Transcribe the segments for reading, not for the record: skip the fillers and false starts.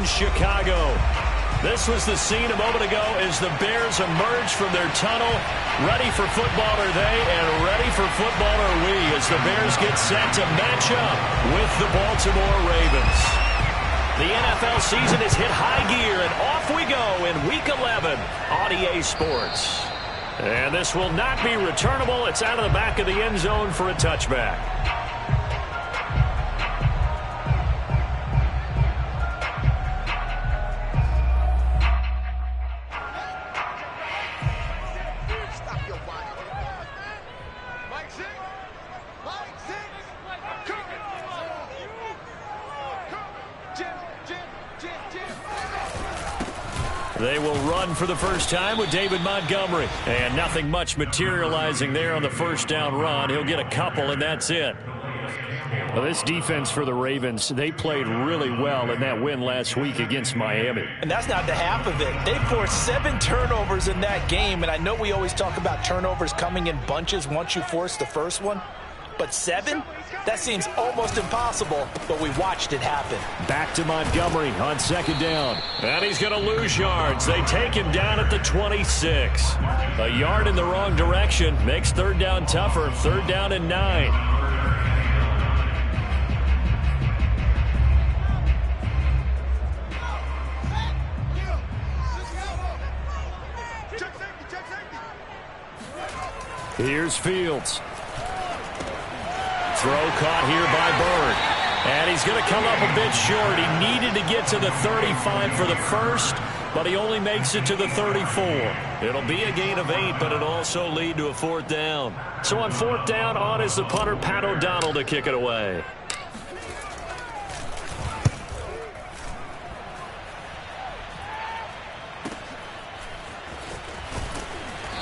in Chicago. This was the scene a moment ago as the Bears emerged from their tunnel. Ready for football are they, and ready for football are we as the Bears get set to match up with the Baltimore Ravens. The NFL season has hit high gear, and off we go in Week 11 on EA Sports. And this will not be returnable. It's out of the back of the end zone for a touchback. They will run for the first time with David Montgomery. And nothing much materializing there on the first down run. He'll get a couple, and that's it. Well, this defense for the Ravens, they played really well in that win last week against Miami. And that's not the half of it. They forced 7 turnovers in that game, and I know we always talk about turnovers coming in bunches once you force the first one. But 7? That seems almost impossible, but we watched it happen. Back to Montgomery on second down. And he's going to lose yards. They take him down at the 26. A yard in the wrong direction makes third down tougher. Third down and 9. Here's Fields. Throw caught here by Bird. And he's going to come up a bit short. He needed to get to the 35 for the first, but he only makes it to the 34. It'll be a gain of 8, but it'll also lead to a fourth down. So on fourth down, on is the punter, Pat O'Donnell, to kick it away.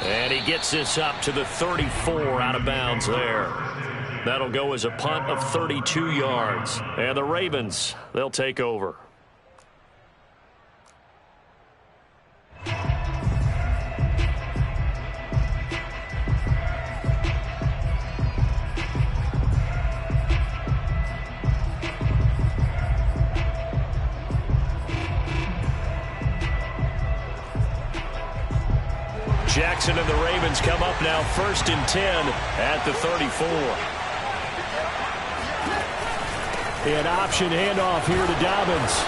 And he gets this up to the 34 out of bounds there. That'll go as a punt of 32 yards. And the Ravens, they'll take over. Jackson and the Ravens come up now 1st and 10 at the 34. An option handoff here to Dobbins.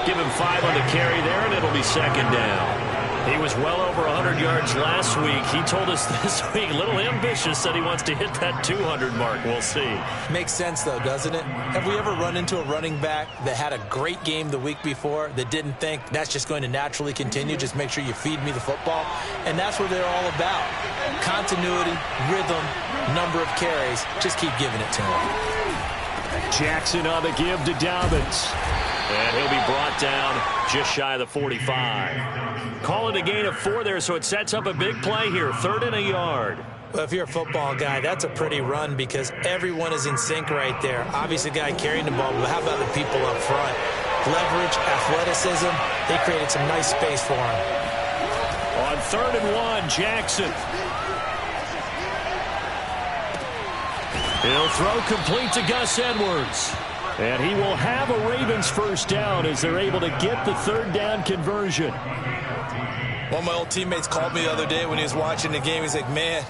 Give him 5 on the carry there, and it'll be second down. He was well over 100 yards last week. He told us this week, a little ambitious, said he wants to hit that 200 mark. We'll see. Makes sense, though, doesn't it? Have we ever run into a running back that had a great game the week before that didn't think that's just going to naturally continue? Just make sure you feed me the football. And that's what they're all about. Continuity, rhythm, number of carries. Just keep giving it to him. Jackson on the give to Dobbins. And he'll be brought down just shy of the 45. Call it a gain of 4 there, so it sets up a big play here. 3rd and a yard. Well, if you're a football guy, that's a pretty run because everyone is in sync right there. Obviously, the guy carrying the ball, but how about the people up front? Leverage, athleticism, they created some nice space for him. On 3rd and 1, Jackson. He'll throw complete to Gus Edwards. And he will have a Ravens first down as they're able to get the 3rd down conversion. One of my old teammates called me the other day when he was watching the game. He's like, man,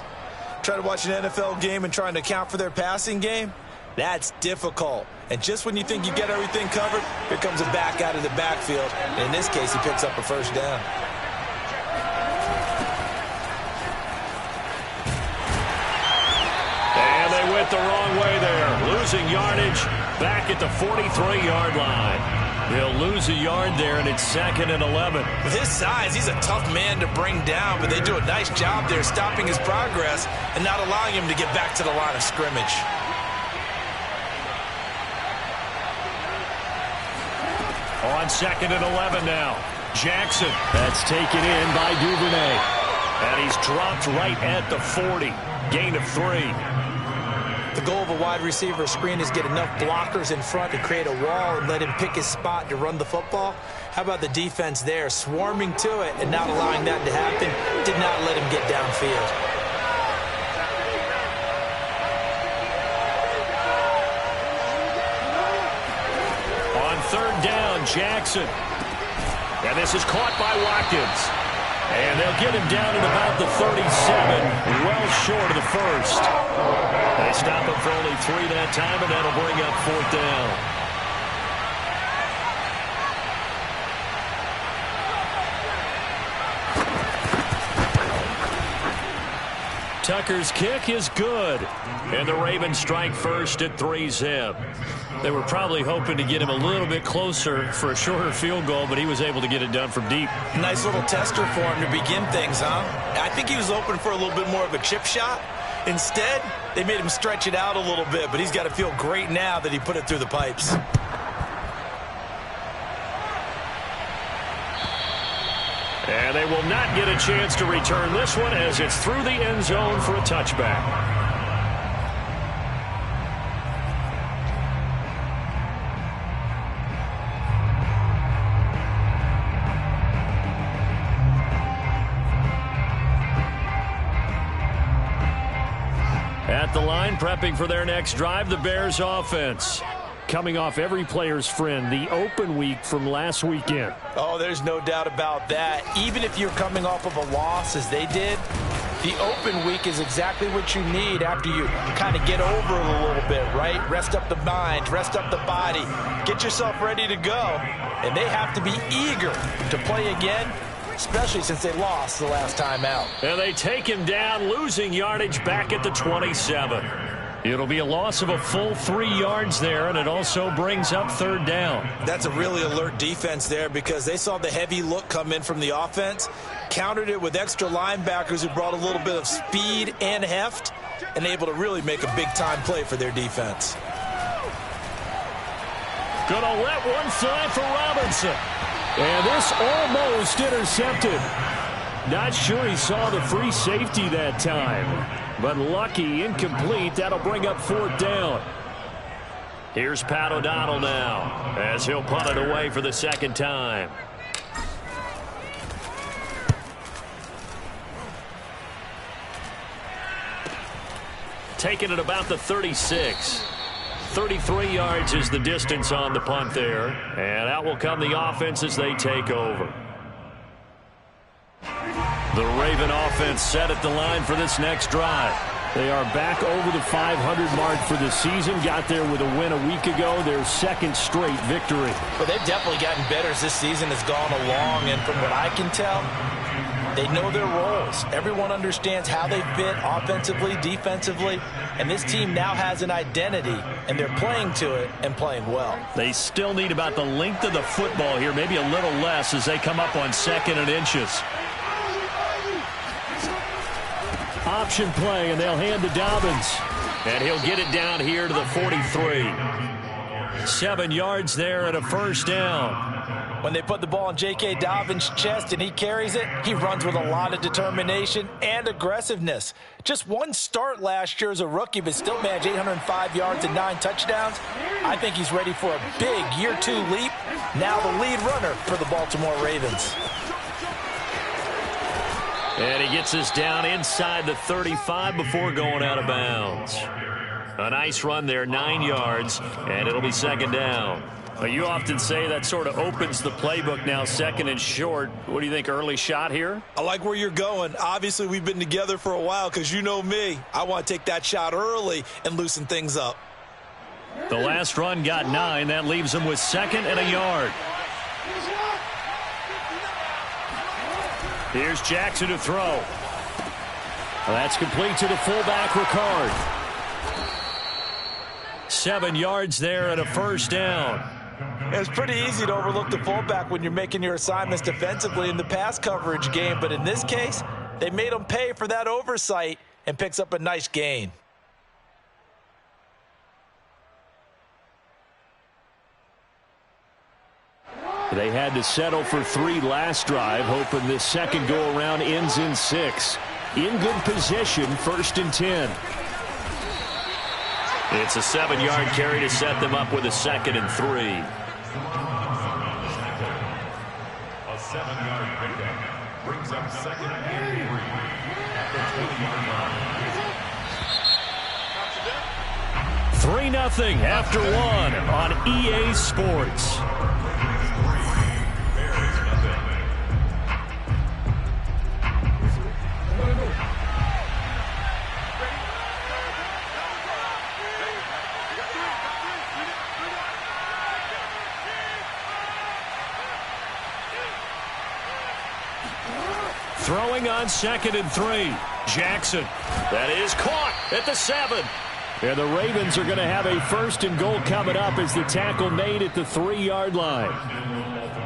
trying to watch an NFL game and trying to account for their passing game? That's difficult. And just when you think you get everything covered, here comes a back out of the backfield. In this case, he picks up a first down. Went the wrong way there. Losing yardage back at the 43-yard line. He'll lose a yard there, and it's 2nd and 11. With his size, he's a tough man to bring down, but they do a nice job there stopping his progress and not allowing him to get back to the line of scrimmage. On 2nd and 11 now. Jackson. That's taken in by Duvernay. And he's dropped right at the 40. Gain of 3. The goal of a wide receiver screen is get enough blockers in front to create a wall and let him pick his spot to run the football. How about the defense there, swarming to it and not allowing that to happen? Did not let him get downfield. On 3rd down, Jackson. And this is caught by Watkins. And they'll get him down at about the 37, well short of the first. They stop him for only 3 that time, and that'll bring up 4th down. Tucker's kick is good. And the Ravens strike first at 3-zip. They were probably hoping to get him a little bit closer for a shorter field goal, but he was able to get it done from deep. Nice little tester for him to begin things, huh? I think he was open for a little bit more of a chip shot. Instead, they made him stretch it out a little bit, but he's got to feel great now that he put it through the pipes. And they will not get a chance to return this one as it's through the end zone for a touchback. At the line, prepping for their next drive, the Bears offense. Coming off every player's friend, the open week from last weekend. Oh, there's no doubt about that. Even if you're coming off of a loss as they did, the open week is exactly what you need after you kind of get over it a little bit, right? Rest up the mind, rest up the body, get yourself ready to go. And they have to be eager to play again, especially since they lost the last time out. And they take him down, losing yardage back at the 27. It'll be a loss of a full 3 yards there, and it also brings up 3rd down. That's a really alert defense there because they saw the heavy look come in from the offense, countered it with extra linebackers who brought a little bit of speed and heft, and able to really make a big-time play for their defense. Gonna let one fly for Robinson. And this almost intercepted. Not sure he saw the free safety that time. But lucky, incomplete. That'll bring up 4th down. Here's Pat O'Donnell now as he'll punt it away for the 2nd time. Taking it about the 36. 33 yards is the distance on the punt there. And out will come the offense as they take over. The Raven offense set at the line for this next drive. They are back over the 500 mark for the season. Got there with a win a week ago, their 2nd straight victory. Well, they've definitely gotten better as this season has gone along, and from what I can tell, they know their roles. Everyone understands how they fit offensively, defensively, and this team now has an identity, and they're playing to it and playing well. They still need about the length of the football here, maybe a little less as they come up on 2nd and inches. Option play, and they'll hand to Dobbins. And he'll get it down here to the 43. 7 yards there and a 1st down. When they put the ball in J.K. Dobbins' chest and he carries it, he runs with a lot of determination and aggressiveness. Just one start last year as a rookie, but still managed 805 yards and 9 touchdowns. I think he's ready for a big year 2 leap. Now the lead runner for the Baltimore Ravens. And he gets us down inside the 35 before going out of bounds. A nice run there, 9 yards, and it'll be 2nd down. But you often say that sort of opens the playbook now, 2nd and short. What do you think, early shot here? I like where you're going. Obviously, we've been together for a while because you know me. I want to take that shot early and loosen things up. The last run got 9. That leaves him with 2nd and a yard. Here's Jackson to throw. That's complete to the fullback, Ricard. 7 yards there and a 1st down. It's pretty easy to overlook the fullback when you're making your assignments defensively in the pass coverage game, but in this case, they made him pay for that oversight and picks up a nice gain. They had to settle for 3 last drive, hoping this 2nd go-around ends in 6. In good position, 1st and 10. It's a 7-yard carry to set them up with a 2nd and 3. A 7-yard pickup brings up 2nd and 3 at the 20-yard line. 3-0 after 1 on EA Sports. Throwing on 2nd and 3. Jackson. That is caught at the 7. And the Ravens are going to have a 1st and goal coming up as the tackle made at the 3-yard line.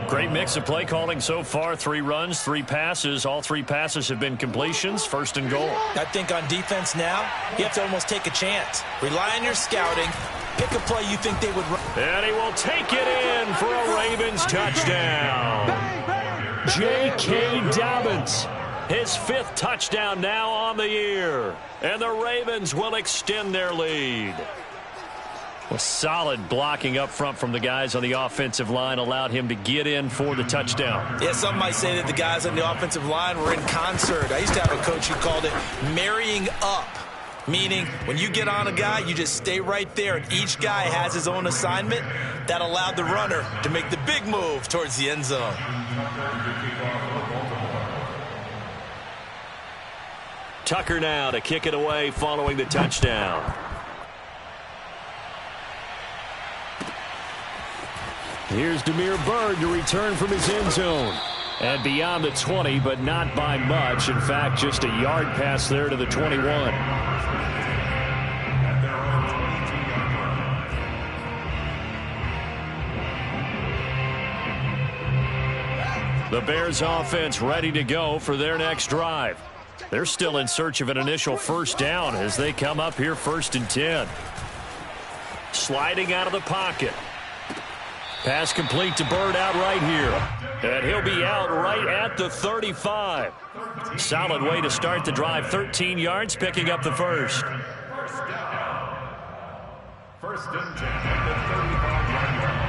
Great mix of play calling so far. 3 runs, 3 passes. All 3 passes have been completions. 1st and goal. I think on defense now, you have to almost take a chance. Rely on your scouting. Pick a play you think they would run. And he will take it in for a Ravens touchdown. J.K. Dobbins. His 5th touchdown now on the year. And the Ravens will extend their lead. Well, solid blocking up front from the guys on the offensive line allowed him to get in for the touchdown. Yeah, some might say that the guys on the offensive line were in concert. I used to have a coach who called it marrying up, meaning when you get on a guy, you just stay right there, and each guy has his own assignment. That allowed the runner to make the big move towards the end zone. Tucker now to kick it away following the touchdown. Here's Damiere Byrd to return from his end zone. And beyond the 20, but not by much. In fact, just a yard pass there to the 21. The Bears offense ready to go for their next drive. They're still in search of an initial 1st down as they come up here 1st and 10. Sliding out of the pocket. Pass complete to Byrd out right here. And he'll be out right at the 35. Solid way to start the drive. 13 yards, picking up the 1st. 1st and 10 at the 35-yard line.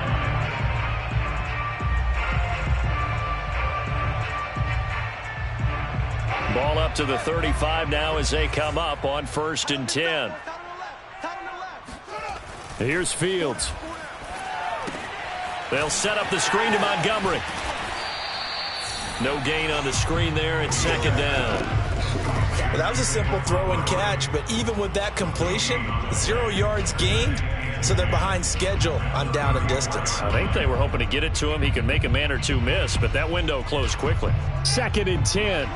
Ball up to the 35 now as they come up on 1st and 10. Here's Fields. They'll set up the screen to Montgomery. No gain on the screen there. It's 2nd down. Well, that was a simple throw and catch, but even with that completion, 0 yards gained, so they're behind schedule on down and distance. I think they were hoping to get it to him. He could make a man or 2 miss, but that window closed quickly. 2nd and 10.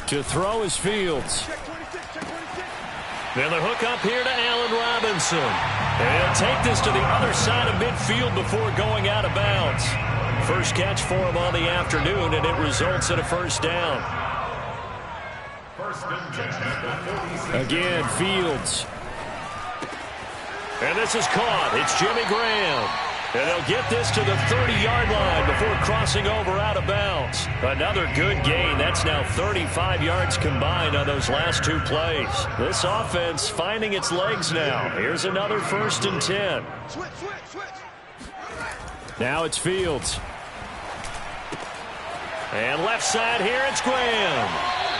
To throw is Fields. Then the hook up here to Allen Robinson. And he'll take this to the other side of midfield before going out of bounds. First catch for him on the afternoon, and it results in a 1st down. 1st and 10. Again, Fields. And this is caught. It's Jimmy Graham. And they'll get this to the 30-yard line before crossing over out of bounds. Another good gain. That's now 35 yards combined on those last 2 plays. This offense finding its legs now. Here's another 1st and 10. Now it's Fields. And left side here, it's Graham.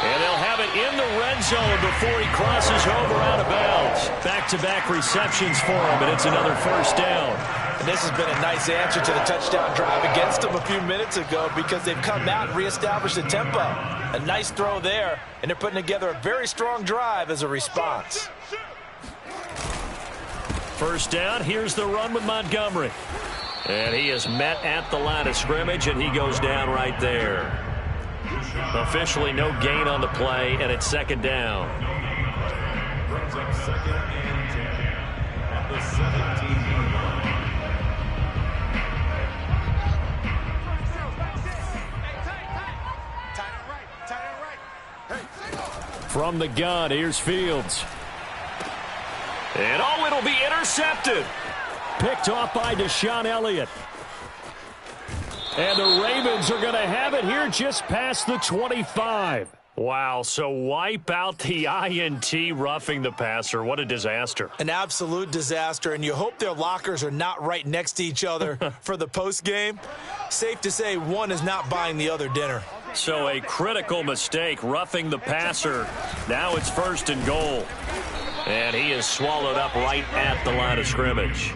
And they'll have it in the red zone before he crosses over out of bounds. Back-to-back receptions for him, and it's another 1st down. And this has been a nice answer to the touchdown drive against them a few minutes ago because they've come out and reestablished the tempo. A nice throw there, and they're putting together a very strong drive as a response. 1st down, here's the run with Montgomery. And he is met at the line of scrimmage, and he goes down right there. Officially no gain on the play, and it's 2nd down. Brings up 2nd and 10 at the 17-yard line. From the gun, here's Fields. And oh, it'll be intercepted. Picked off by Deshaun Elliott. And the Ravens are going to have it here just past the 25. Wow, so wipe out the INT roughing the passer. What a disaster. An absolute disaster, and you hope their lockers are not right next to each other for the postgame. Safe to say one is not buying the other dinner. So a critical mistake, roughing the passer. Now it's 1st and goal. And he is swallowed up right at the line of scrimmage.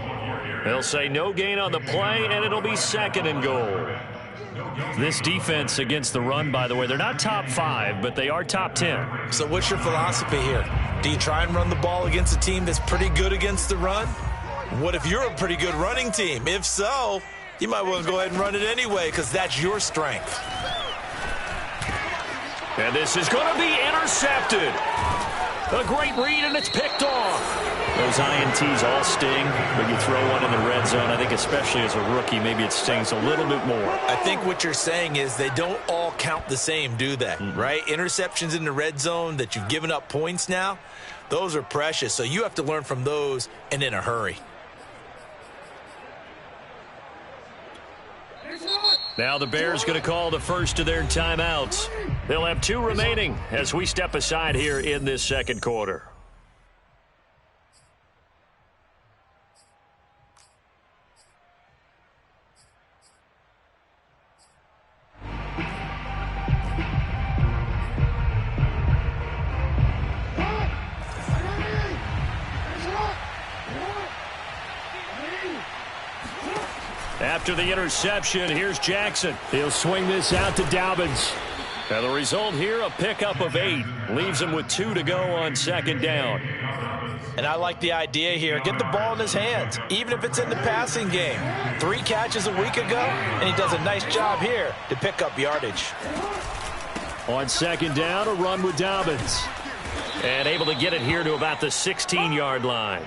They'll say no gain on the play, and it'll be 2nd and goal. This defense against the run, by the way, they're not top 5, but they are top 10. So what's your philosophy here? Do you try and run the ball against a team that's pretty good against the run? What if you're a pretty good running team? If so, you might want to go ahead and run it anyway because that's your strength. And this is going to be intercepted. A great read, and it's picked off. Those INTs all sting, but you throw one in the red zone. I think especially as a rookie, maybe it stings a little bit more. I think what you're saying is they don't all count the same, do they? Right? Interceptions in the red zone that you've given up points now, those are precious. So you have to learn from those and in a hurry. Now the Bears going to call the first of their timeouts. They'll have 2 remaining as we step aside here in this second quarter. After the interception, here's Jackson. He'll swing this out to Dobbins. And the result here, a pickup of 8. Leaves him with 2 to go on second down. And I like the idea here. Get the ball in his hands, even if it's in the passing game. 3 catches a week ago, and he does a nice job here to pick up yardage. On second down, a run with Dobbins. And able to get it here to about the 16-yard line.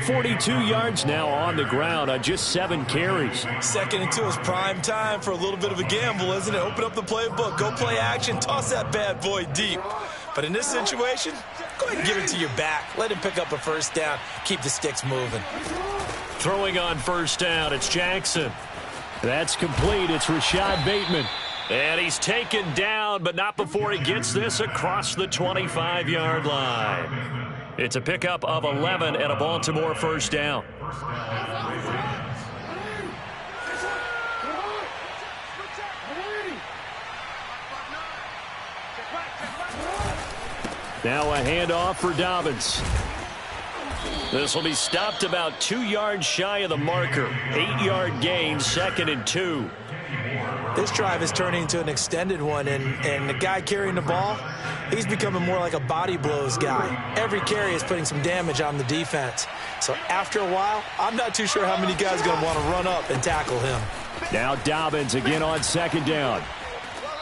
42 yards now on the ground on just 7 carries. 2nd and 2 is prime time for a little bit of a gamble, isn't it? Open up the playbook, go play action, toss that bad boy deep. But in this situation, go ahead and give it to your back. Let him pick up a first down. Keep the sticks moving. Throwing on first down, it's Jackson. That's complete. It's Rashad Bateman. And he's taken down, but not before he gets this across the 25-yard line. It's a pickup of 11 and a Baltimore first down. Now a handoff for Dobbins. This will be stopped about 2 yards shy of the marker. 8-yard gain, 2nd and 2. This drive is turning into an extended one, and the guy carrying the ball, he's becoming more like a body blows guy. Every carry is putting some damage on the defense. So after a while, I'm not too sure how many guys are going to want to run up and tackle him. Now Dobbins again on second down.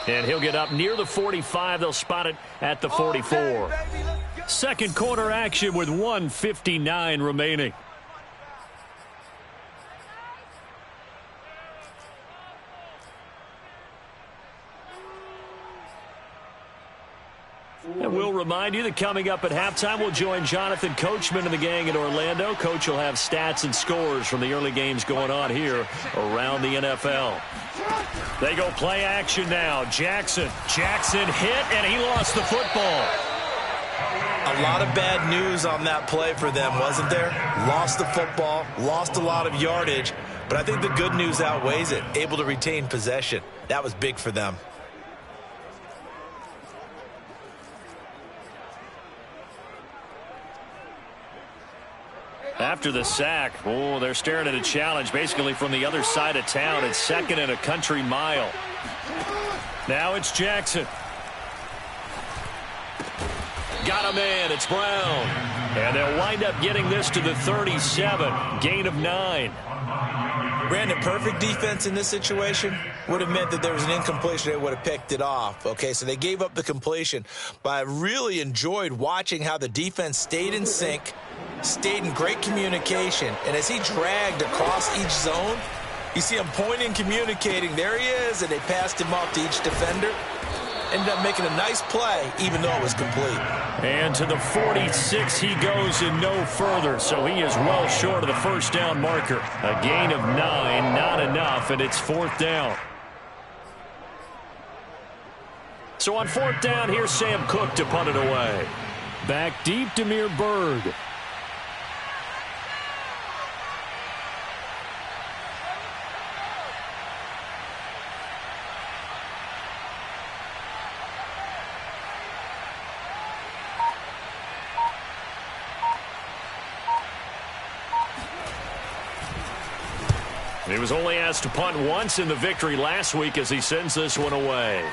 And he'll get up near the 45. They'll spot it at the 44. Second quarter action with 1:59 remaining. And we'll remind you that coming up at halftime, we'll join Jonathan Coachman and the gang in Orlando. Coach will have stats and scores from the early games going on here around the NFL. They go play action now. Jackson hit, and he lost the football. A lot of bad news on that play for them, wasn't there? Lost the football, lost a lot of yardage, but I think the good news outweighs it. Able to retain possession. That was big for them. After the sack, they're staring at a challenge basically from the other side of town. It's 2nd and a country mile. Now it's Jackson. Got a man. It's Brown. And they'll wind up getting this to the 37. Gain of 9. Brandon, perfect defense in this situation would have meant that there was an incompletion. They would have picked it off. Okay, so they gave up the completion. But I really enjoyed watching how the defense stayed in sync, stayed in great communication, and as he dragged across each zone, you see him pointing, communicating. There he is, and they passed him off to each defender. Ended up making a nice play, even though it was complete. And to the 46 he goes and no further, so he is well short of the first down marker. A gain of 9, not enough, and it's 4th down. So on 4th down, here's Sam Cook to punt it away. Back deep, Damiere Byrd. He was only asked to punt once in the victory last week as he sends this one away.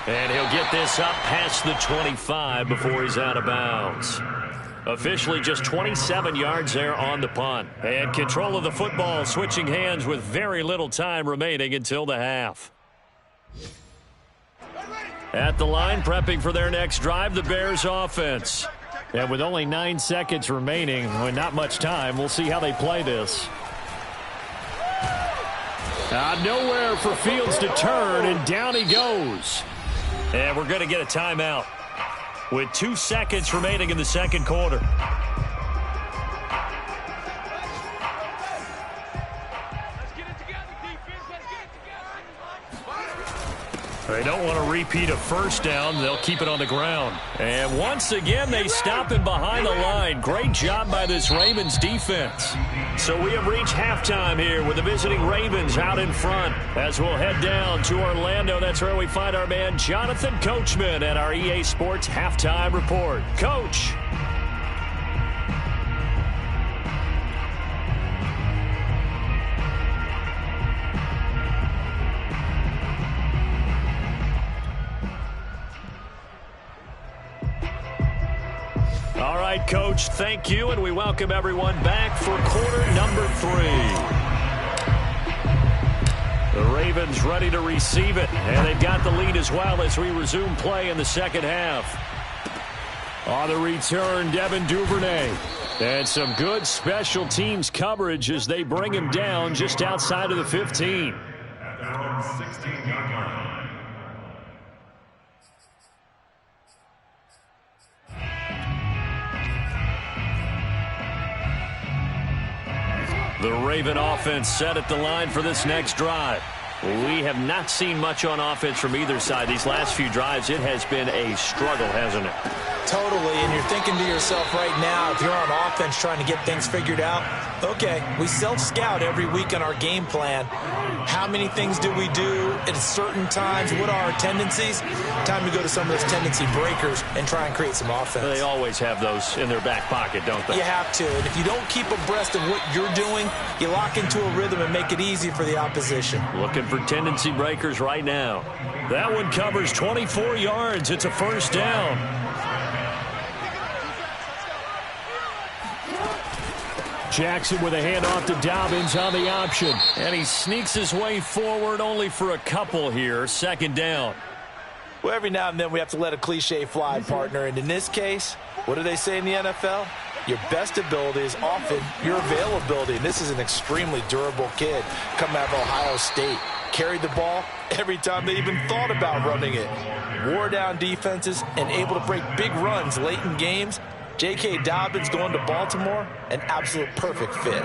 And he'll get this up past the 25 before he's out of bounds. Officially just 27 yards there on the punt. And control of the football switching hands with very little time remaining until the half. At the line, prepping for their next drive, the Bears offense. And with only 9 seconds remaining, not much time, we'll see how they play this. Nowhere for Fields to turn, and down he goes. And we're going to get a timeout with 2 seconds remaining in the second quarter. They don't want to repeat a first down. They'll keep it on the ground. And once again, they stop him behind the line. Great job by this Ravens defense. So we have reached halftime here with the visiting Ravens out in front. As we'll head down to Orlando, that's where we find our man Jonathan Coachman at our EA Sports Halftime Report. Coach. All right, Coach, thank you, and we welcome everyone back for quarter number 3. The Ravens ready to receive it, and they've got the lead as well as we resume play in the second half. On the return, Devin Duvernay. And some good special teams coverage as they bring him down just outside of the 15. At their own 16-yard line. The Raven offense set at the line for this next drive. We have not seen much on offense from either side. These last few drives, it has been a struggle, hasn't it? Totally, and you're thinking to yourself right now, if you're on offense trying to get things figured out, okay, we self-scout every week on our game plan. How many things do we do at certain times? What are our tendencies? Time to go to some of those tendency breakers and try and create some offense. They always have those in their back pocket, don't they? You have to, and if you don't keep abreast of what you're doing, you lock into a rhythm and make it easy for the opposition. Looking for tendency breakers right now. That one covers 24 yards. It's a first down. Jackson with a handoff to Dobbins on the option. And he sneaks his way forward only for a couple here. Second down. Well, every now and then we have to let a cliche fly, partner. And in this case, what do they say in the NFL? Your best ability is often your availability. And this is an extremely durable kid coming out of Ohio State. Carried the ball every time they even thought about running it. Wore down defenses and able to break big runs late in games. J.K. Dobbins going to Baltimore, an absolute perfect fit.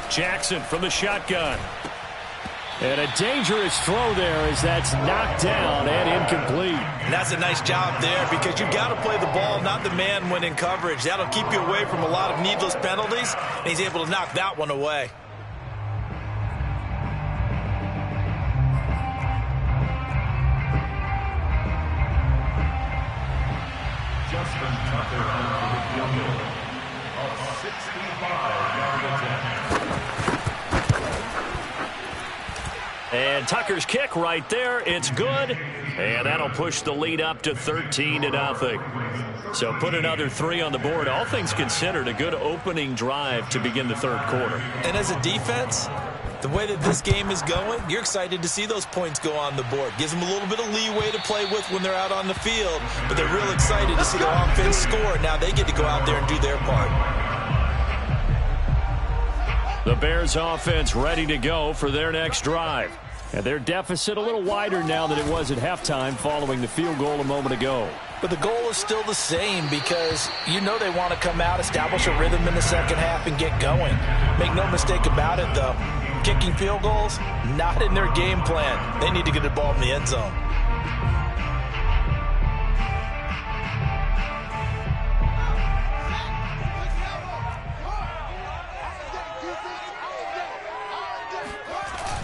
Jackson from the shotgun. And a dangerous throw there as that's knocked down and incomplete. And that's a nice job there because you've got to play the ball, not the man when in coverage. That'll keep you away from a lot of needless penalties, and he's able to knock that one away. Justin Tucker on the field goal of 65-yard attempt. And Tucker's kick right there. It's good. And that'll push the lead up to 13-0. So put another 3 on the board. All things considered, a good opening drive to begin the third quarter. And as a defense, the way that this game is going, you're excited to see those points go on the board. Gives them a little bit of leeway to play with when they're out on the field. But they're real excited to see their offense score. Now they get to go out there and do their part. The Bears offense ready to go for their next drive. And their deficit a little wider now than it was at halftime following the field goal a moment ago. But the goal is still the same because you know they want to come out, establish a rhythm in the second half, and get going. Make no mistake about it, though. Kicking field goals, not in their game plan. They need to get the ball in the end zone.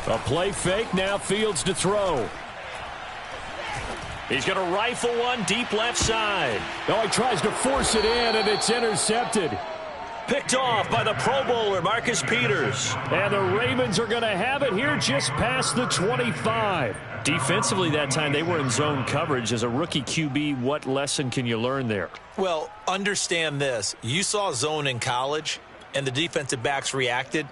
A play fake, now Fields to throw. He's going to rifle one deep left side. Oh, he tries to force it in, and it's intercepted. Picked off by the Pro Bowler, Marcus Peters. And the Ravens are going to have it here just past the 25. Defensively that time, they were in zone coverage. As a rookie QB, what lesson can you learn there? Well, understand this. You saw zone in college, and the defensive backs reacted,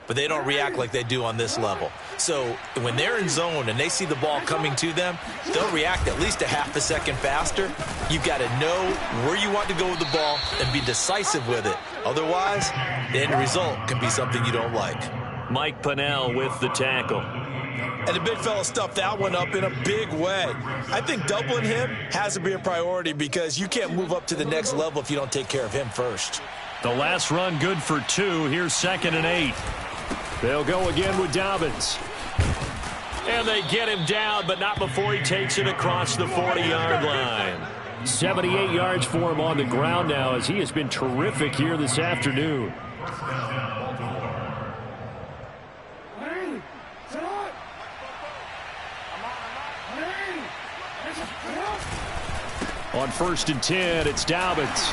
but they don't react like they do on this level. So when they're in zone and they see the ball coming to them, they'll react at least a half a second faster. You've got to know where you want to go with the ball and be decisive with it. Otherwise, the end result can be something you don't like. Mike Pennell with the tackle. And the big fella stuffed that one up in a big way. I think doubling him has to be a priority because you can't move up to the next level if you don't take care of him first. The last run good for 2. Here's 2nd and 8. They'll go again with Dobbins. And they get him down, but not before he takes it across the 40-yard line. 78 yards for him on the ground now as he has been terrific here this afternoon. On 1st and 10, it's Dobbins.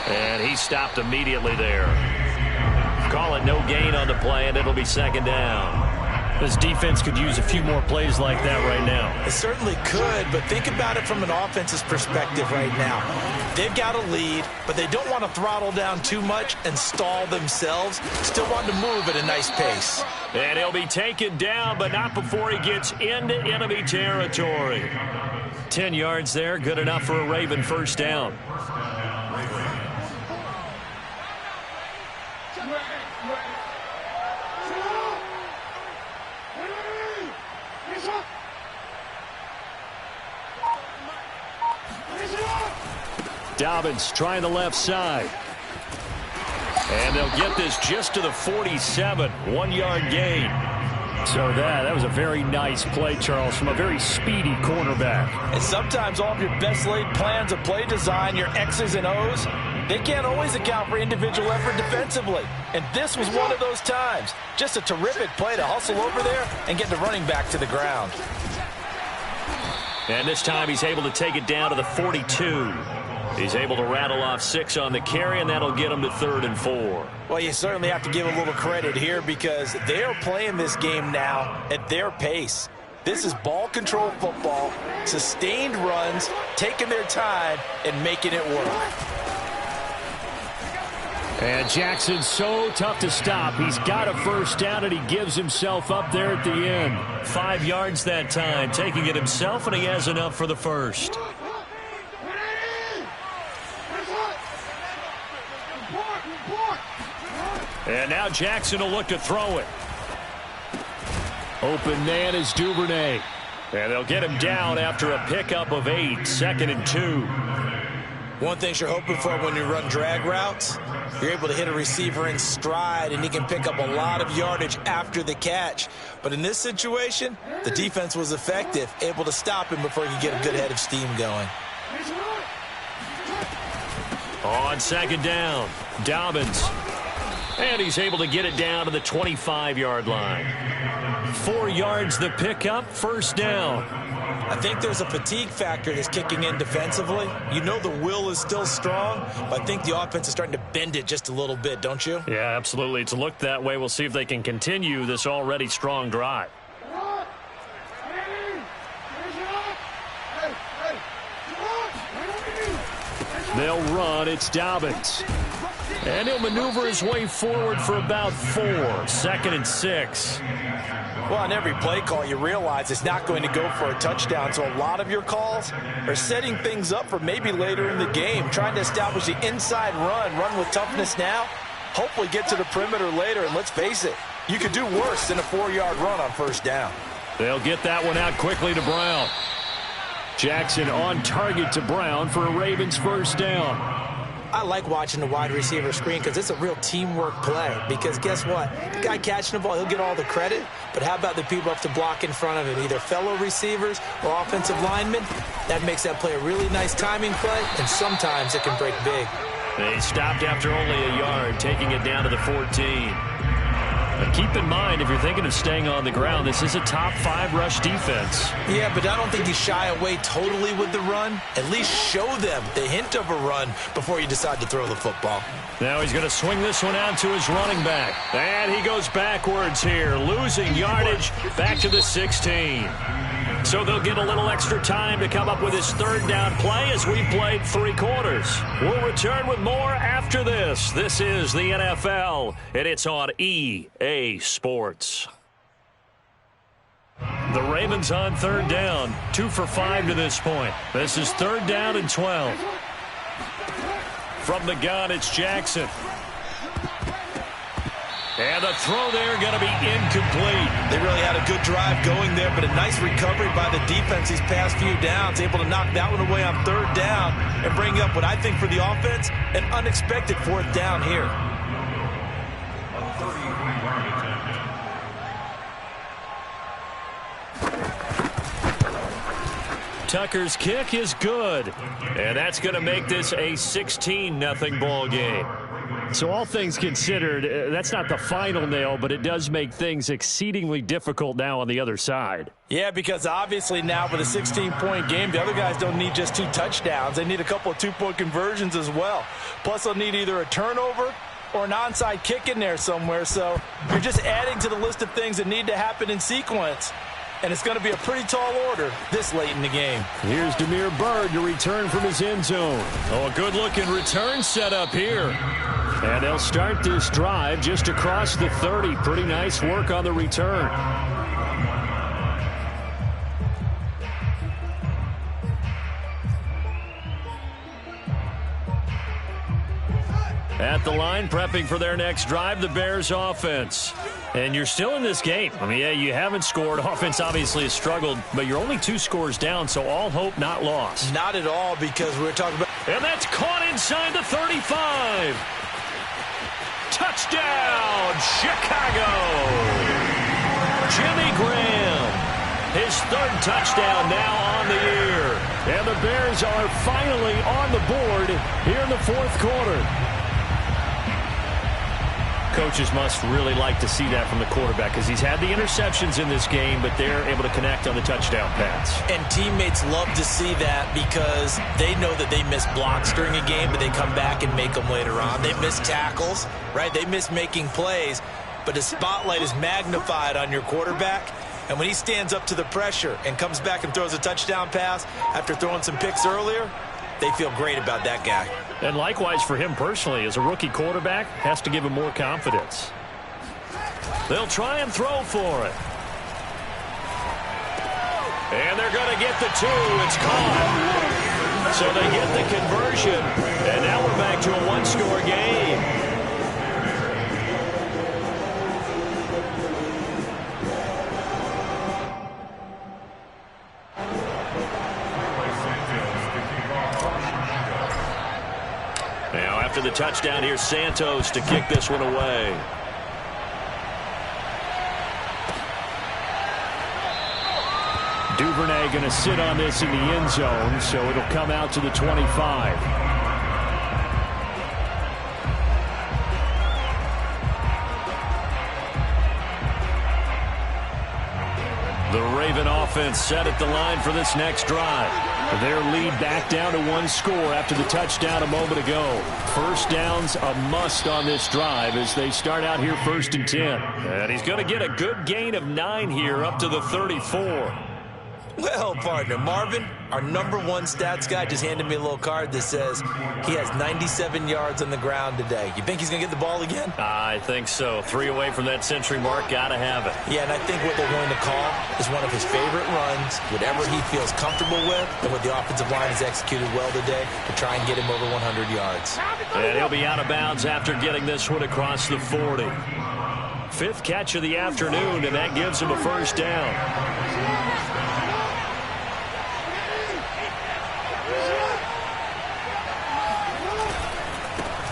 And he stopped immediately there. Call it no gain on the play, and it'll be 2nd down. This defense could use a few more plays like that right now. It certainly could, but think about it from an offense's perspective right now. They've got a lead, but they don't want to throttle down too much and stall themselves. Still want to move at a nice pace. And he'll be taken down, but not before he gets into enemy territory. 10 yards there, good enough for a Raven 1st down. Dobbins trying the left side. And they'll get this just to the 47. 1-yard gain. So that was a very nice play, Charles, from a very speedy cornerback. And sometimes all of your best laid plans of play design, your X's and O's, they can't always account for individual effort defensively. And this was one of those times. Just a terrific play to hustle over there and get the running back to the ground. And this time he's able to take it down to the 42. He's able to rattle off 6 on the carry, and that'll get him to 3rd and 4. Well, you certainly have to give a little credit here because they are playing this game now at their pace. This is ball control football, sustained runs, taking their time, and making it work. And Jackson's so tough to stop. He's got a 1st down, and he gives himself up there at the end. 5 yards that time, taking it himself, and he has enough for the 1st. And now Jackson will look to throw it. Open man is Duvernay. And they'll get him down after a pickup of 8. 2nd and 2. One thing you're hoping for when you run drag routes, you're able to hit a receiver in stride, and he can pick up a lot of yardage after the catch. But in this situation, the defense was effective, able to stop him before he could get a good head of steam going. On 2nd down, Dobbins. And he's able to get it down to the 25-yard line. 4 yards the pickup, 1st down. I think there's a fatigue factor that's kicking in defensively. You know the will is still strong, but I think the offense is starting to bend it just a little bit, don't you? Yeah, absolutely. It's looked that way. We'll see if they can continue this already strong drive. They'll run. It's Dobbins. And he'll maneuver his way forward for about 4. 2nd and 6. Well, on every play call, you realize it's not going to go for a touchdown. So a lot of your calls are setting things up for maybe later in the game, trying to establish the inside run with toughness now, hopefully get to the perimeter later. And let's face it, you could do worse than a 4-yard run on 1st down. They'll get that one out quickly to Brown. Jackson on target to Brown for a Ravens 1st down. I like watching the wide receiver screen because it's a real teamwork play. Because guess what? The guy catching the ball, he'll get all the credit. But how about the people up to block in front of him, either fellow receivers or offensive linemen? That makes that play a really nice timing play, and sometimes it can break big. They stopped after only a yard, taking it down to the 14. Keep in mind, if you're thinking of staying on the ground, this is a top 5 rush defense. Yeah, but I don't think you shy away totally with the run. At least show them the hint of a run before you decide to throw the football. Now he's going to swing this one out to his running back. And he goes backwards here, losing yardage back to the 16. So they'll get a little extra time to come up with his third down play as we played 3 quarters. We'll return with more after this. This is the NFL, and it's on EA Sports. The Ravens on third down, 2 for 5 to this point. This is 3rd down and 12. From the gun, it's Jackson. And the throw there going to be incomplete. They really had a good drive going there, but a nice recovery by the defense these past few downs. Able to knock that one away on 3rd down and bring up what I think for the offense, an unexpected 4th down here. A 33-yard attempt. Tucker's kick is good. And that's going to make this a 16-0 ball game. So all things considered, that's not the final nail, but it does make things exceedingly difficult now on the other side. Yeah, because obviously now with a 16-point game, the other guys don't need just 2 touchdowns. They need a couple of 2-point conversions as well. Plus, they'll need either a turnover or an onside kick in there somewhere. So you're just adding to the list of things that need to happen in sequence. And it's going to be a pretty tall order this late in the game. Here's Damiere Byrd to return from his end zone. Oh, a good-looking return set up here. And they'll start this drive just across the 30. Pretty nice work on the return. At the line, prepping for their next drive, the Bears offense. And you're still in this game. I mean, yeah, you haven't scored. Offense obviously has struggled, but you're only 2 scores down, so all hope not lost. Not at all, because we're talking about... And that's caught inside the 35. Touchdown, Chicago. Jimmy Graham, his 3rd touchdown now on the year. And the Bears are finally on the board here in the 4th quarter. Coaches must really like to see that from the quarterback because he's had the interceptions in this game, but they're able to connect on the touchdown pass. And teammates love to see that because they know that they miss blocks during a game, but they come back and make them later on. They miss tackles, right? They miss making plays, but the spotlight is magnified on your quarterback. And when he stands up to the pressure and comes back and throws a touchdown pass after throwing some picks earlier, they feel great about that guy. And likewise for him personally, as a rookie quarterback, has to give him more confidence. They'll try and throw for it. And they're going to get the 2. It's caught. So they get the conversion. And now we're back to a 1-score game. After the touchdown, here's Santos to kick this one away. Duvernay going to sit on this in the end zone, so it'll come out to the 25. The Raven offense set at the line for this next drive. Their lead back down to 1 score after the touchdown a moment ago. 1st down's a must on this drive as they start out here 1st and 10. And he's going to get a good gain of 9 here up to the 34. Well, partner, Marvin, our #1 stats guy, just handed me a little card that says he has 97 yards on the ground today. You think he's going to get the ball again? I think so. 3 away from that century mark. Got to have it. Yeah, and I think what they're going to call is one of his favorite runs, whatever he feels comfortable with, and what the offensive line has executed well today to try and get him over 100 yards. And he'll be out of bounds after getting this one across the 40. 5th catch of the afternoon, and that gives him a 1st down.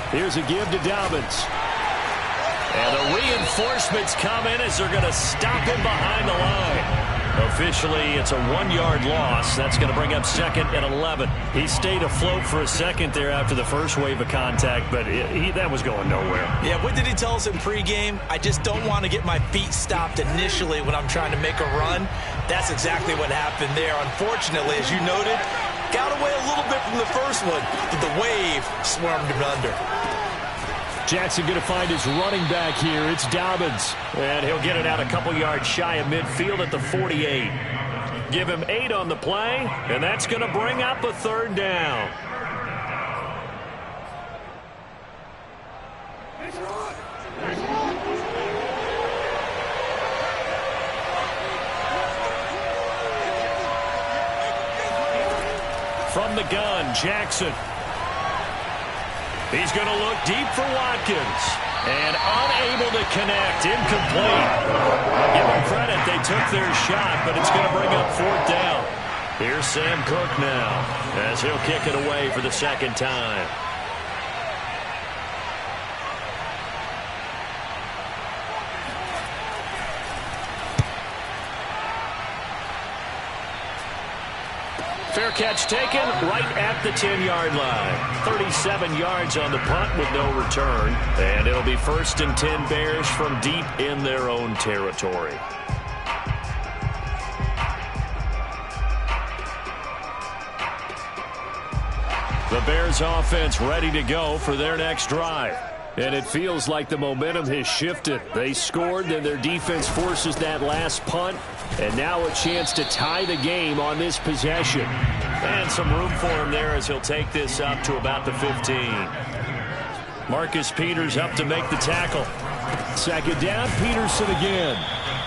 Here's a give to Dobbins. And the reinforcements come in as they're going to stop him behind the line. Officially, it's a 1-yard loss. That's going to bring up 2nd and 11. He stayed afloat for a second there after the first wave of contact, but that was going nowhere. Yeah, what did he tell us in pregame? I just don't want to get my feet stopped initially when I'm trying to make a run. That's exactly what happened there. Unfortunately, as you noted, got away a little bit from the first one, but the wave swarmed him under. Jackson going to find his running back here. It's Dobbins. And he'll get it out a couple yards shy of midfield at the 48. Give him 8 on the play, and that's going to bring up a 3rd down. From the gun, Jackson. He's going to look deep for Watkins. And unable to connect. Incomplete. I'll give them credit. They took their shot, but it's going to bring up 4th down. Here's Sam Cook now as he'll kick it away for the 2nd time. Fair catch taken right at the 10-yard line. 37 yards on the punt with no return. And it'll be 1st and 10 Bears from deep in their own territory. The Bears offense ready to go for their next drive. And it feels like the momentum has shifted. They scored, then their defense forces that last punt. And now a chance to tie the game on this possession. And some room for him there as he'll take this up to about the 15. Marcus Peters up to make the tackle. 2nd down, Peterson again.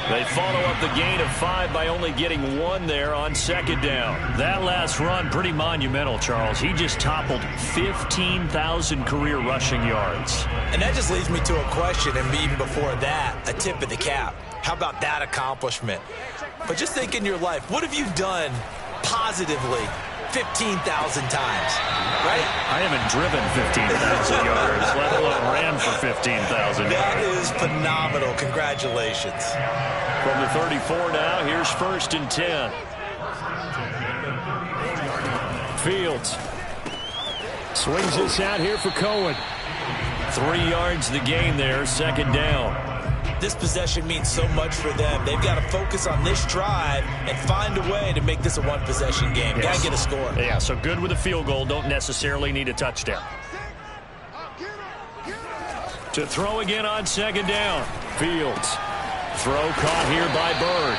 They follow up the gain of 5 by only getting 1 there on 2nd down. That last run, pretty monumental, Charles. He just toppled 15,000 career rushing yards. And that just leads me to a question, and even before that, a tip of the cap. How about that accomplishment? But just think in your life, what have you done positively 15,000 times, right? I haven't driven 15,000 yards, let alone ran for 15,000 yards. That is phenomenal. Congratulations. From the 34 now, here's 1st and 10. Fields swings this out here for Cohen. 3 yards the gain there, 2nd down. This possession means so much for them. They've got to focus on this drive and find a way to make this a one-possession game. Yes. Got to get a score. Yeah, so good with a field goal. Don't necessarily need a touchdown. To throw again on 2nd down. Fields. Throw caught here by Bird.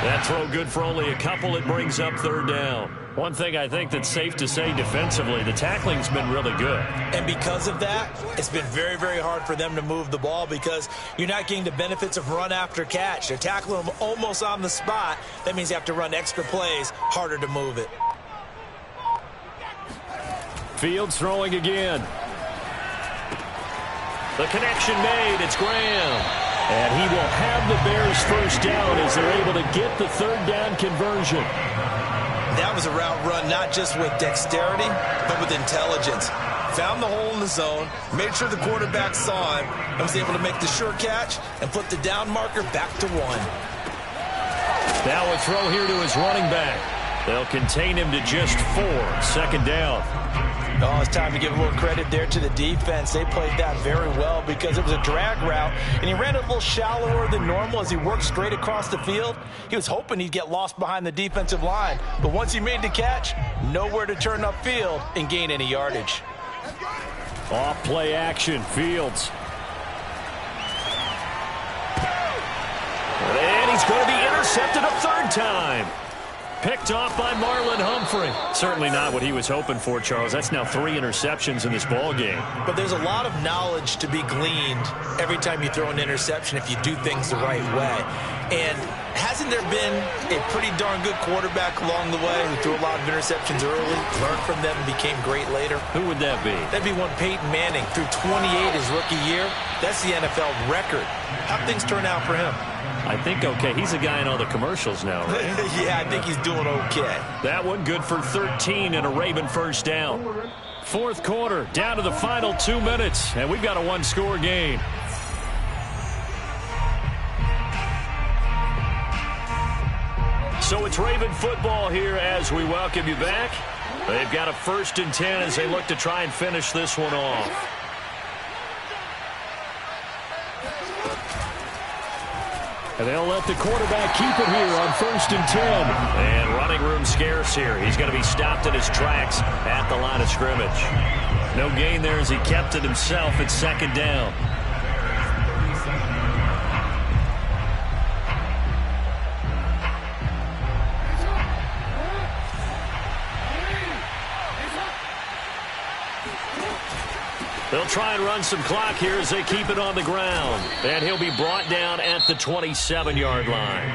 That throw good for only a couple. It brings up 3rd down. One thing I think that's safe to say defensively, the tackling's been really good. And because of that, it's been very, very hard for them to move the ball because you're not getting the benefits of run after catch. They're tackling them almost on the spot. That means you have to run extra plays, harder to move it. Fields throwing again. The connection made. It's Graham. And he will have the Bears 1st down as they're able to get the 3rd down conversion. That was a route run not just with dexterity, but with intelligence. Found the hole in the zone, made sure the quarterback saw him, and was able to make the sure catch and flip the down marker back to 1. Now a throw here to his running back. They'll contain him to just 4. 2nd down. Oh, it's time to give a little credit there to the defense. They played that very well because it was a drag route, and he ran it a little shallower than normal as he worked straight across the field. He was hoping he'd get lost behind the defensive line, but once he made the catch, nowhere to turn upfield and gain any yardage. Off play action, Fields. And he's going to be intercepted a 3rd time. Picked off by Marlon Humphrey. Certainly not what he was hoping for, Charles. That's now 3 interceptions in this ball game. But there's a lot of knowledge to be gleaned every time you throw an interception if you do things the right way. And hasn't there been a pretty darn good quarterback along the way who threw a lot of interceptions early, learned from them, and became great later? Who would that be? That'd be one Peyton Manning. Threw 28 his rookie year. That's the NFL record. How'd things turn out for him? I think okay. He's a guy in all the commercials now, right? Yeah, I think he's doing okay. That one good for 13 and a Raven 1st down. 4th quarter, down to the final 2 minutes, and we've got a 1-score game. So it's Raven football here as we welcome you back. They've got a 1st and 10 as they look to try and finish this one off. And they'll let the quarterback keep it here on 1st and 10. And running room scarce here. He's going to be stopped in his tracks at the line of scrimmage. No gain there as he kept it himself at 2nd down. They'll try and run some clock here as they keep it on the ground. And he'll be brought down at the 27-yard line.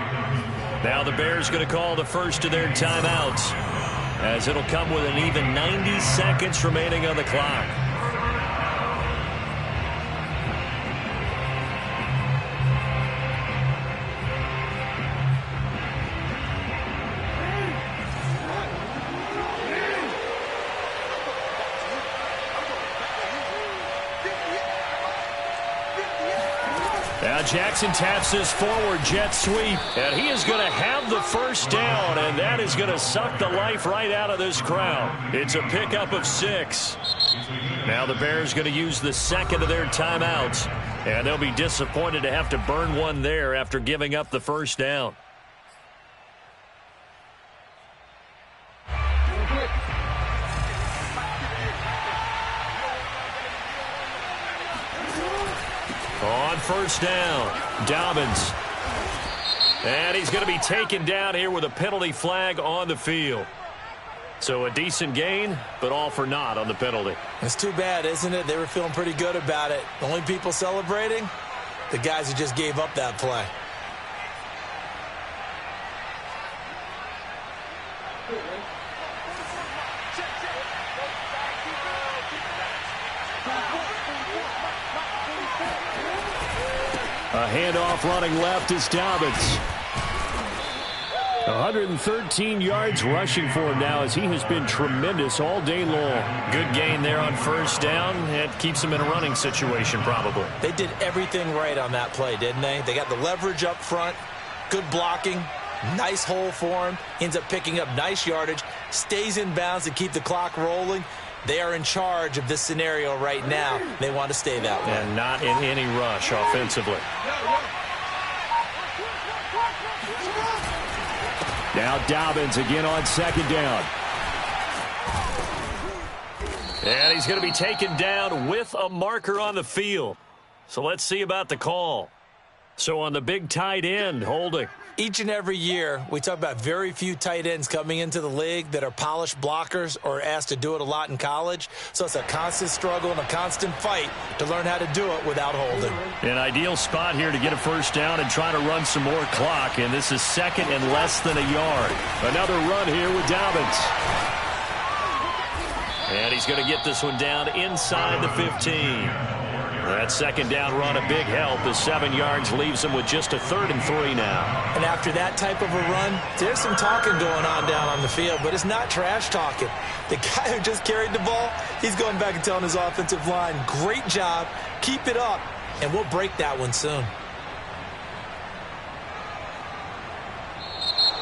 Now the Bears going to call the first of their timeouts, as it'll come with an even 90 seconds remaining on the clock. Now Jackson taps his forward jet sweep, and he is going to have the 1st down, and that is going to suck the life right out of this crowd. It's a pickup of 6. Now the Bears going to use the 2nd of their timeouts, and they'll be disappointed to have to burn one there after giving up the 1st down. On 1st down, Dobbins. And he's going to be taken down here with a penalty flag on the field. So a decent gain, but all for naught on the penalty. It's too bad, isn't it? They were feeling pretty good about it. The only people celebrating, the guys who just gave up that play. A handoff running left is Dobbins. 113 yards rushing for him now, as he has been tremendous all day long. Good gain there on 1st down. It keeps him in a running situation probably. They did everything right on that play, didn't they? They got the leverage up front, good blocking, nice hole for him, ends up picking up nice yardage, stays in bounds to keep the clock rolling. They are in charge of this scenario right now. They want to stay that way. And not in any rush offensively. Now Dobbins again on 2nd down. And he's going to be taken down with a marker on the field. So let's see about the call. So on the big tight end, holding. Each and every year, we talk about very few tight ends coming into the league that are polished blockers or asked to do it a lot in college. So it's a constant struggle and a constant fight to learn how to do it without holding. An ideal spot here to get a 1st down and try to run some more clock. And this is 2nd and less than a yard. Another run here with Dobbins. And he's going to get this one down inside the 15. That 2nd down run, a big help. The 7 yards leaves him with just a 3rd and 3 now. And after that type of a run, there's some talking going on down on the field, but it's not trash talking. The guy who just carried the ball, he's going back and telling his offensive line, great job, keep it up, and we'll break that one soon.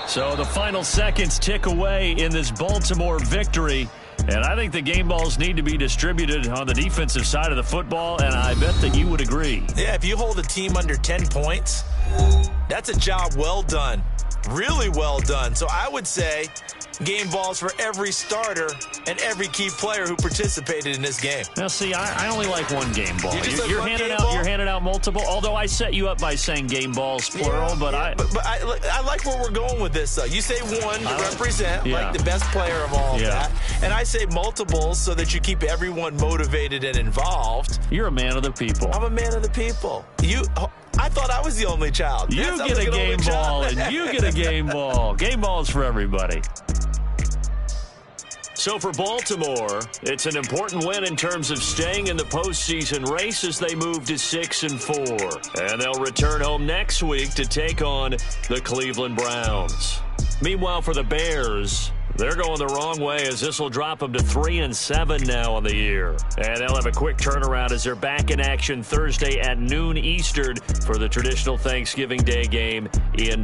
So the final seconds tick away in this Baltimore victory. And I think the game balls need to be distributed on the defensive side of the football, and I bet that you would agree. Yeah, if you hold a team under 10 points, that's a job well done. Really well done. So I would say game balls for every starter and every key player who participated in this game. Now, see, I only like one game ball. You're handing out multiple, although I set you up by saying game balls, plural. But I like where we're going with this, though. You say one to represent, like the best player of all of that. And I say multiples so that you keep everyone motivated and involved. You're a man of the people. I'm a man of the people. I thought I was the only child. You get a game ball, and you get a game ball. Game balls for everybody. So for Baltimore, it's an important win in terms of staying in the postseason race as they move to 6-4. And they'll return home next week to take on the Cleveland Browns. Meanwhile, for the Bears, they're going the wrong way as this will drop them to 3-7 now on the year. And they'll have a quick turnaround as they're back in action Thursday at noon Eastern for the traditional Thanksgiving Day game in